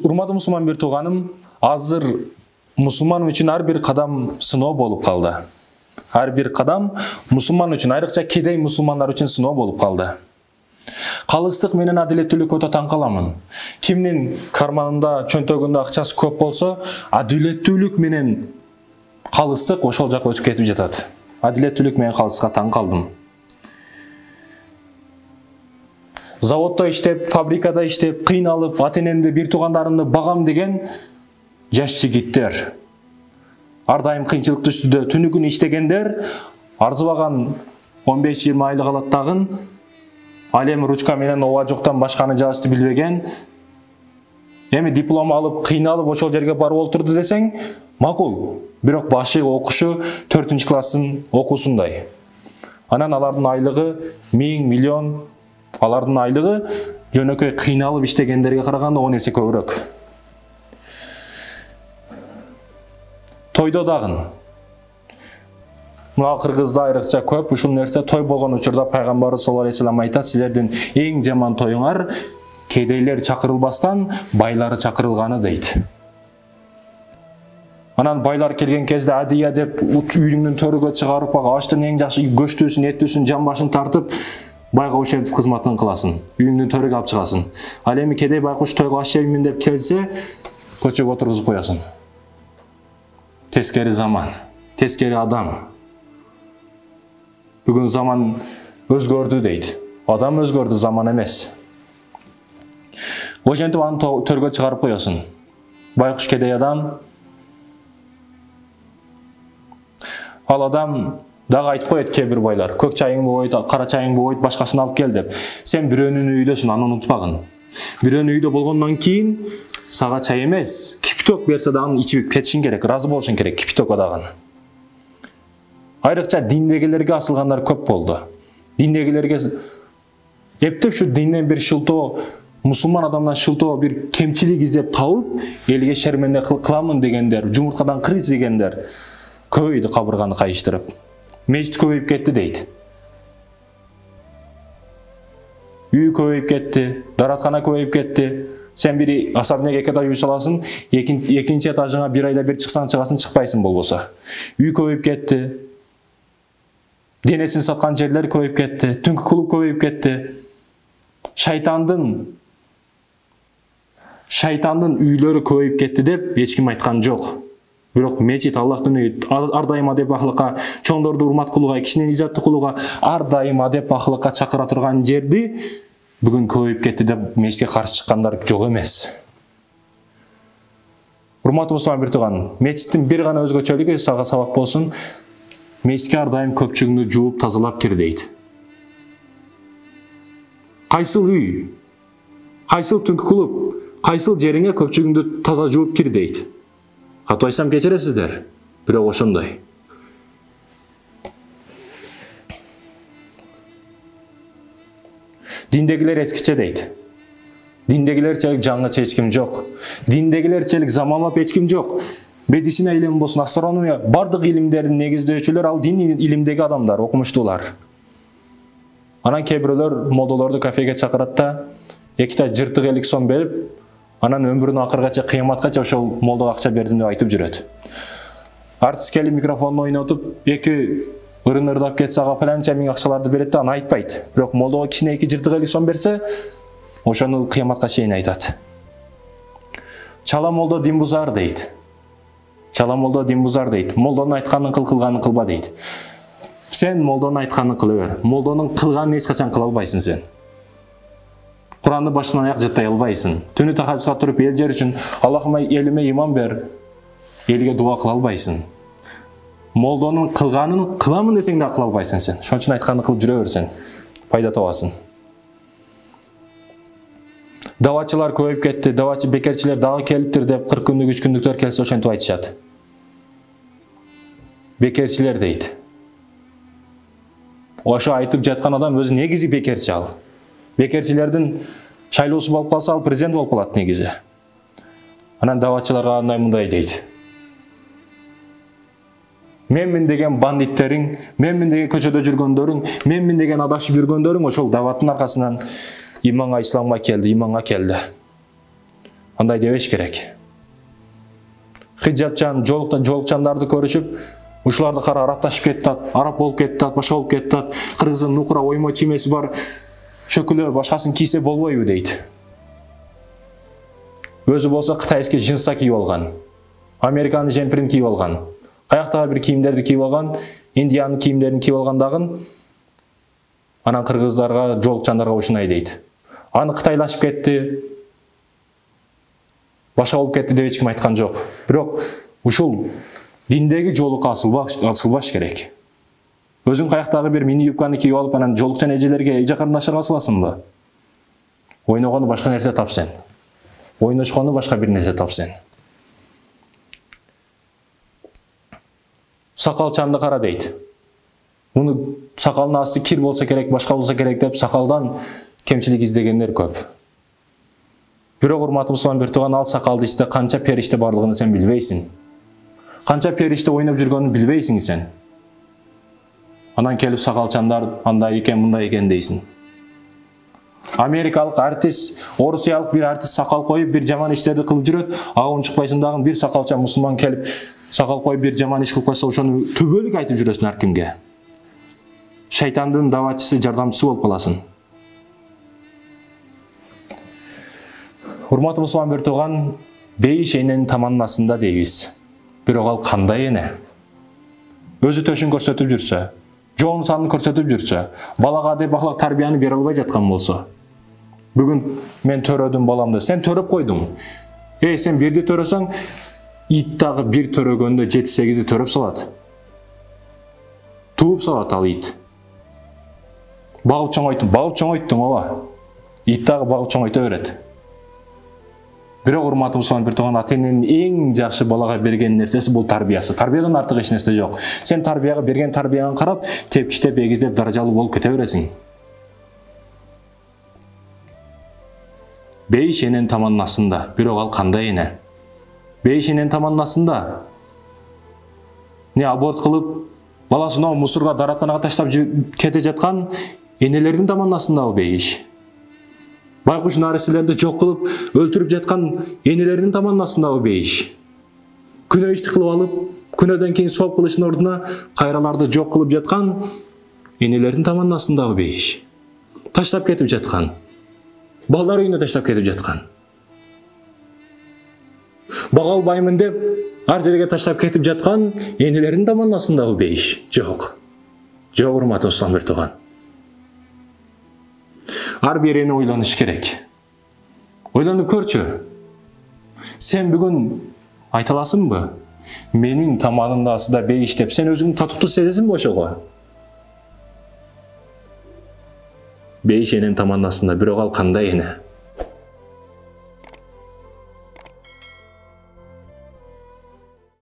Урматтуу мусулман бир тууганым, азыр мусулман үчүн ар бир кадам сыноо болуп калды. Ар бир кадам мусулман үчүн, айрыкча кедей мусулмандар үчүн сыноо болуп калды. Калыстык менен адилеттүүлүк өтө таң каламын. Кимдин карманында, чөнтөгүндө акчасы көп болсо, адилеттүүлүк менен калыстык ошол жакка өтүп кетип жатат. Адилеттүүлүк менен калыстыкка таң калдым. Заводдо иштеп, фабрикада иштеп, кыйналып, ата-энемди, бир туугандарымды багам деген жаш жигиттер. Ар дайым кыйынчылык үстүдө түнү күнү иштегендер, арзыбаган 15-20 айлык алат дагы, ал эми ручка менен ооба жоктон башканы жазышты билбеген. Эми диплом алып, кыйналып ошол жерге барып олтурду десең, макул. Бирок башы окушу 4-класстын окуусундай. Анан алардын айлыгы 1000 миллион, алардын айлыгы жөнөкөй кыйналып иштегендерге караганда 10 эсе көбүрөөк. Тойдо дагы. Мына кыргызда айрыкча көп ушул нерсе той болгон учурда пайгамбарыбыз саллаллаху алейхи вассалам айтат: силердин эң жаман тоюңар кедейлер чакырылбастан байлары чакырылганы дейт. Анан байлар келген кезде адия деп үйүңдүн төрүгө чыгарып, аштын эң жакшы көчтүүсүн, эттүүсүн, жамбашын тартып, байга ошентип кызматын кыласың, үйүңдүн төрүгө алып чыгасың. Ал эми кедей байкуш тойго аш жеймин деп келсе, көчөгө отургузуп коясың. Тескери заман, тескери адам. Бүгүн заман өзгөрдү дейт. Адам өзгөрдү, заман эмес. Ошентип аны төргө чыгарып коесуң. Байкуш кедей адам. Ал адам дагы айтып коет кээ бир байлар: көк чайың болбойт, кара чайың болбойт, башкасын алып кел деп. Сен бирөөнүн үйдөсүң, аны унутпагын. Бирөөнүн үйдө болгондон кийин сага чай эмес, кипиток берсе дагы ичип кетишиң керек, ыраазы болушуң керек кипитокко дагы. Айрыкча диндегилерге асылгандар көп болду. Диндегилерге эптеп ушу динден бир шылтоо, мусулман адамдан шылтоо бир кемчилик издеп табып, элге шерменде кыламын дегендер, жумурткадан кырыйт дегендер көбөйдү, кабырганы кайыштырып. Мечит көбөйүп кетти дейт. Үй көбөйүп кетти, дараткана көбөйүп кетти. Сен бири особняк 2 этаж үй саласың, экинчи этажыңа бир айда бир чыксаң чыгасың, чыкпайсың болбосо. Үй көбөйүп кетти. Денесин саткан жерлер көбөйүп кетти, түнкү клуб көбөйүп кетти. Шайтандын үйлөрү көбөйүп кетти деп эч ким айткан жок. Бирок мечит Аллахтын үйү, ар дайым адеп ахлыкка, чоңдорду урмат кылууга, кишинин иззатты кылууга, ар дайым адеп ахлыкка чакыра турган жерди бүгүн көбөйүп кетти деп мечитке каршы чыккандар жок эмес. Урматтуу мусулман бир тууган, мечиттин бир гана өзгөчөлүгү сага сабак болсун: мечитке ар дайым көпчүгүңдү жууп тазалап кир дейт. Кайсыл үй, кайсыл түнкү клуб, кайсыл жериңе көпчүгүңдү таза жууп кир дейт. Катбайсам кечиресиздер, бирок ошондой. Диндегилер эскиче дейт. Диндегилерчелик жаңыча эч ким жок. Диндегилерчелик заманбап эч ким жок. Медицина илими болсун, астрономия, бардык илимдердин негиздөөчүлөр ал дин илимдеги адамдар, окумуштуулар. Анан кээ бирөөлөр молдолорду кафеге чакырат да, 2 та жыртык элик сом берип, анан өмүрүнүн акыргача, кыяматкача ошол молдого акча бердим деп айтып жүрөт. Артист келип микрофонду ойнотуп, 2 ырын-ырдап кетсе, ага паланча миң акчаларды берет да, аны айтпайт. Бирок молдого кичине 2 жыртык элик сом берсе, ошону кыяматка чейин айтат. Чала молдо дин бузар дейт. Чала молдо дин бузар дейт. Молдонун айтканын кыл, кылганын кылба дейт. Сен молдонун айтканын кыла бер. Молдонун кылганын эч качан кыла албайсың сен. Куранды башынан аяк жаттай албайсың. Түнү тахажжудка туруп эл жер үчүн Аллахыма элиме иман бер, элге дуа кыла албайсың. Молдонун кылганын кыламын десең да кыла албайсың сен. Ошон үчүн айтканды кылып жүрө берсең, пайда табасың. Давачылар көбөйүп кетти, давачы бекерчилер дагы келиптир деп 40 күндүк, 3 күндүктөр келсе ошентип айтышат. Бекерчилер дейт. Ошо айтып жаткан адам өзү негизи бекерчи ал. Бекерчилердин шайлоосу болуп калса, ал президент болуп калат негизи. Анан давачыларга андай дейт. Менмин деген бандиттериң, менмин деген көчөдө жүргөндөрүң, менмин деген адашып жүргөндөрүң ошол даваттын аркасынан иманга, исламга келди, иманга келди. Андай дебеш керек. Хиджапчан, жолукчандарды көрүшүп, ушуларды кара арапташып кетти, арап болуп кетти, башка болуп кетти. Кыргыздын нукура оймо чиймеси бар, шөкүлө башкасын кийсе болбойбу дейт. Өзү болсо кытайский джинса кийип алган. Американын жемпирин кийип алган. Каяктагы бир кийимдерди кийип алган, Индиянын кийимдерин кийип алгандагын анан кыргыздарга, жолукчандарга ушундай дейт. Аны кытайлашып кетти, башка болуп кетти деп эч ким айткан жок. Бирок ушул диндеги жолукка асылбаш керек. Өзүң каяктагы бир мини юбканы кийип алып, анан жолукчан эжелерге эже карындашырга асыласыңбы? Ойногону башка нерсе тап сен. Ойношкону башка бир нерсе тап сен. Сакалчанды кара дейт. Муну сакалынын асты кир болсо керек, башка болсо керек деп сакалдан кемчилик издегендер көп. Бирок урматтуу мусулман бир тууган, ал сакалды ичте канча периште барлыгын сен билбейсиң. Канча периште ойноп жүргөнүн билбейсиң сен. Анан келип сакалчандар андай экен, мындай экен дейсиң. Америкалык артист, орусиялык бир артист сакал коюп бир жаман иштерди кылып жүрөт, ага унчукпайсың дагы бир сакалчан мусулман келип сакал коюп бир жаман иш кылып койсо, ошону түбөлүк айтып жүрөсүң ар кимге. Шайтандын даватчысы, жардамчысы болуп каласың. Урматтуу мусулман бир тууган, бейиш эненин таманнасында дейбиз. Бирок ал кандай эне? Өзү төшүн көрсөтүп жүрсө, жоон санын көрсөтүп жүрсө, балага деп бакылак тарбияны бере албай жаткан болсо. Бүгүн мен төрөдүм баламды, сен төрөп койдуң. Сен бирди төрөсөң, ит дагы бир төрөгөндө 7-8 төрөп салат. Тууп салат ал ит. Багып чоңойттуң ооба. Ит дагы багып чоңойто берет. Бирок урматтуу мусулман бир тууган, ата-эненин эң жакшы балага берген нерсеси бул тарбиясы. Тарбиядан артык эч нерсе жок. Сен тарбияга берген тарбияңа карап, тепкичтеп, эгиздеп, даражалуу болуп кете бересиң. Бейиш эненин таманнасында, бирок ал кандай эне? Бейиш эненин таманнасында не аборт кылып, баласын мусорго, даратканага таштап кете жаткан энелердин таманнасында бейиш. Байкуш нариселерди жок кылып, өлтүрүп жаткан энелердин таманнасында бейиш. Күнөө ишти кылып алып, күнөөдөн кийин сооп кылыштын ордуна кайраларды жок кылып жаткан энелердин таманнасында бейиш. Таштап кетип жаткан. Балдар үйүнө таштап кетип жаткан. Бага албаймын деп, ар жерге таштап кетип жаткан энелердин таманнасында бейиш. Жок. Жок, урматтуу мусулман бир тууган. Ар бир эне ойлоnuş керек. Ойлонуп көрчү. Сен бүгүн айта аласыңбы? Менин таманымда асыда бейиш деп сен өзүңдү татыктуу сезесиңби ошого? Бейиш эненин таманнасында, бирок ал кандай эне?